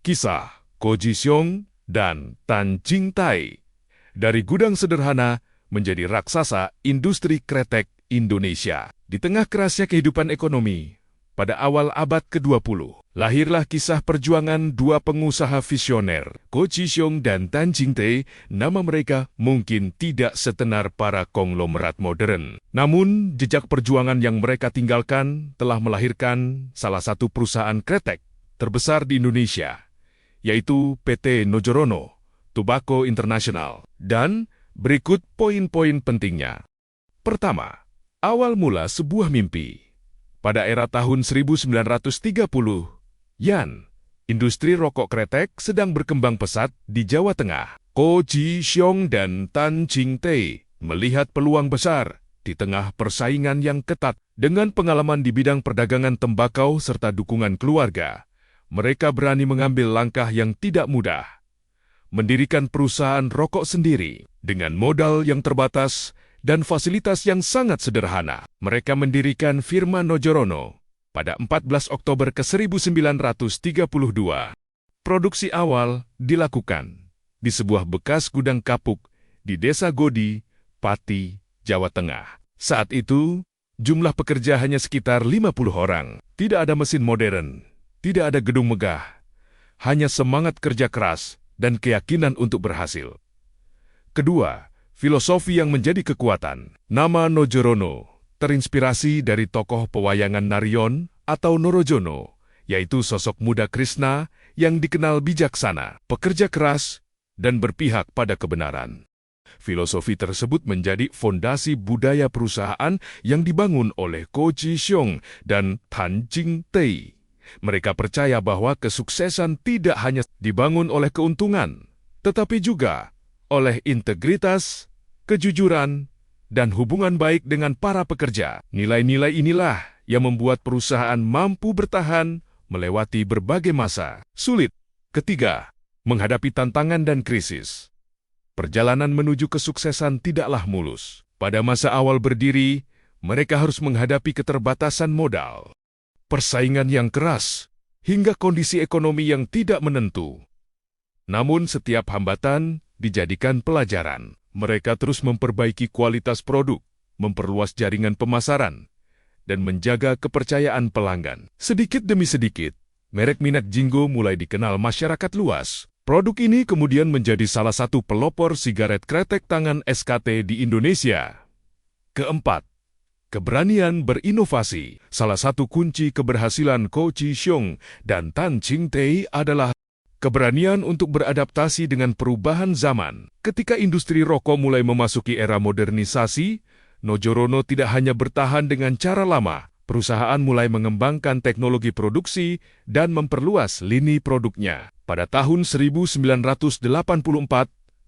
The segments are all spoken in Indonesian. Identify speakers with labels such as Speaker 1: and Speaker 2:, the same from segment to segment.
Speaker 1: Kisah Ko Ji Xiong dan Tan Jing Tai. Dari gudang sederhana menjadi raksasa industri kretek Indonesia. Di tengah kerasnya kehidupan ekonomi, pada awal abad ke-20, lahirlah kisah perjuangan dua pengusaha visioner, Ko Ji Xiong dan Tan Jing Tai. Nama mereka mungkin tidak setenar para konglomerat modern. Namun, jejak perjuangan yang mereka tinggalkan telah melahirkan salah satu perusahaan kretek terbesar di Indonesia, yaitu PT Nojorono Tobacco International. Dan berikut poin-poin pentingnya. Pertama, awal mula sebuah mimpi. Pada era tahun 1930, industri rokok kretek sedang berkembang pesat di Jawa Tengah. Ko Ji Xiong dan Tan Jing Tai melihat peluang besar di tengah persaingan yang ketat. Dengan pengalaman di bidang perdagangan tembakau serta dukungan keluarga, mereka berani mengambil langkah yang tidak mudah. Mendirikan perusahaan rokok sendiri dengan modal yang terbatas dan fasilitas yang sangat sederhana. Mereka mendirikan firma Nojorono pada 14 Oktober ke-1932. Produksi awal dilakukan di sebuah bekas gudang kapuk di Desa Godi, Pati, Jawa Tengah. Saat itu, jumlah pekerja hanya sekitar 50 orang. Tidak ada mesin modern, tidak ada gedung megah, hanya semangat kerja keras dan keyakinan untuk berhasil. Kedua, filosofi yang menjadi kekuatan. Nama Nojorono terinspirasi dari tokoh pewayangan Narion atau Norojono, yaitu sosok muda Krishna yang dikenal bijaksana, pekerja keras, dan berpihak pada kebenaran. Filosofi tersebut menjadi fondasi budaya perusahaan yang dibangun oleh Ko Ji Xiong dan Tan Jing Tai. Mereka percaya bahwa kesuksesan tidak hanya dibangun oleh keuntungan, tetapi juga oleh integritas, kejujuran, dan hubungan baik dengan para pekerja. Nilai-nilai inilah yang membuat perusahaan mampu bertahan melewati berbagai masa sulit. Ketiga, menghadapi tantangan dan krisis. Perjalanan menuju kesuksesan tidaklah mulus. Pada masa awal berdiri, mereka harus menghadapi keterbatasan modal, persaingan yang keras, hingga kondisi ekonomi yang tidak menentu. Namun setiap hambatan dijadikan pelajaran. Mereka terus memperbaiki kualitas produk, memperluas jaringan pemasaran, dan menjaga kepercayaan pelanggan. Sedikit demi sedikit, merek Minyak Jinggo mulai dikenal masyarakat luas. Produk ini kemudian menjadi salah satu pelopor sigaret kretek tangan SKT di Indonesia. Keempat, keberanian berinovasi. Salah satu kunci keberhasilan Ko Ji Xiong dan Tan Jing Tai adalah keberanian untuk beradaptasi dengan perubahan zaman. Ketika industri rokok mulai memasuki era modernisasi, Nojorono tidak hanya bertahan dengan cara lama. Perusahaan mulai mengembangkan teknologi produksi dan memperluas lini produknya. Pada tahun 1984,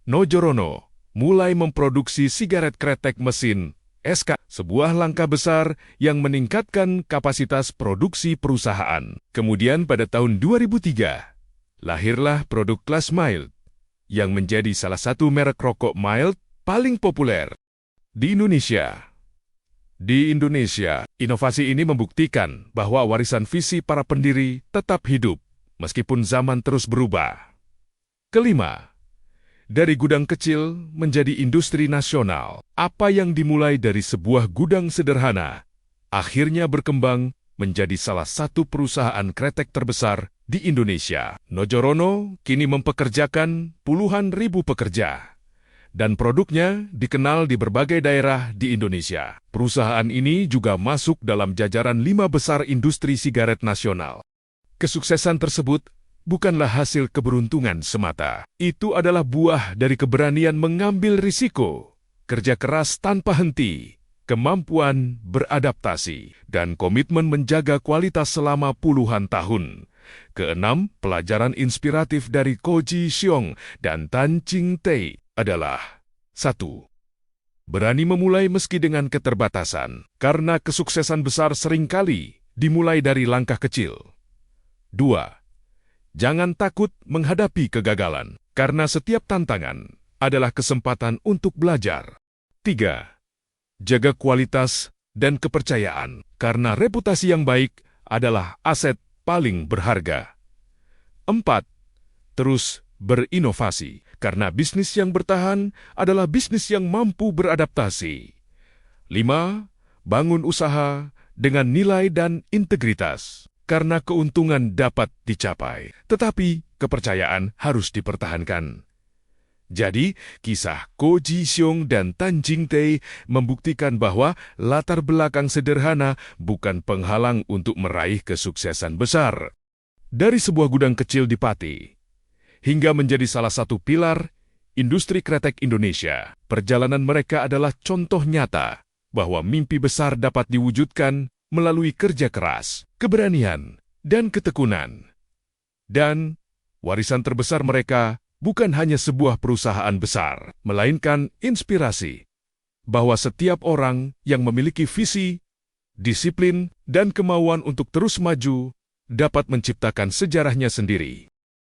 Speaker 1: Nojorono mulai memproduksi sigaret kretek mesin SK, sebuah langkah besar yang meningkatkan kapasitas produksi perusahaan. Kemudian pada tahun 2003, lahirlah produk kelas mild, yang menjadi salah satu merek rokok mild paling populer di Indonesia. Di Indonesia, inovasi ini membuktikan bahwa warisan visi para pendiri tetap hidup, meskipun zaman terus berubah. Kelima, dari gudang kecil menjadi industri nasional. Apa yang dimulai dari sebuah gudang sederhana, akhirnya berkembang menjadi salah satu perusahaan kretek terbesar di Indonesia. Nojorono kini mempekerjakan puluhan ribu pekerja, dan produknya dikenal di berbagai daerah di Indonesia. Perusahaan ini juga masuk dalam jajaran 5 besar industri sigaret nasional. Kesuksesan tersebut bukanlah hasil keberuntungan semata. Itu adalah buah dari keberanian mengambil risiko, kerja keras tanpa henti, kemampuan beradaptasi, dan komitmen menjaga kualitas selama puluhan tahun. Keenam, pelajaran inspiratif dari Ko Ji Xiong dan Tan Jing Tai adalah: 1. Berani memulai meski dengan keterbatasan, karena kesuksesan besar seringkali dimulai dari langkah kecil. 2. Jangan takut menghadapi kegagalan, karena setiap tantangan adalah kesempatan untuk belajar. 3. Jaga kualitas dan kepercayaan, karena reputasi yang baik adalah aset paling berharga. 4. terus berinovasi, karena bisnis yang bertahan adalah bisnis yang mampu beradaptasi. 5. Bangun usaha dengan nilai dan integritas, karena keuntungan dapat dicapai, tetapi kepercayaan harus dipertahankan. Jadi, kisah Ko Ji-seong dan Tan Jing-tae membuktikan bahwa latar belakang sederhana bukan penghalang untuk meraih kesuksesan besar. Dari sebuah gudang kecil di Pati, hingga menjadi salah satu pilar industri kretek Indonesia, perjalanan mereka adalah contoh nyata bahwa mimpi besar dapat diwujudkan melalui kerja keras, keberanian, dan ketekunan. Dan warisan terbesar mereka bukan hanya sebuah perusahaan besar, melainkan inspirasi bahwa setiap orang yang memiliki visi, disiplin, dan kemauan untuk terus maju dapat menciptakan sejarahnya sendiri.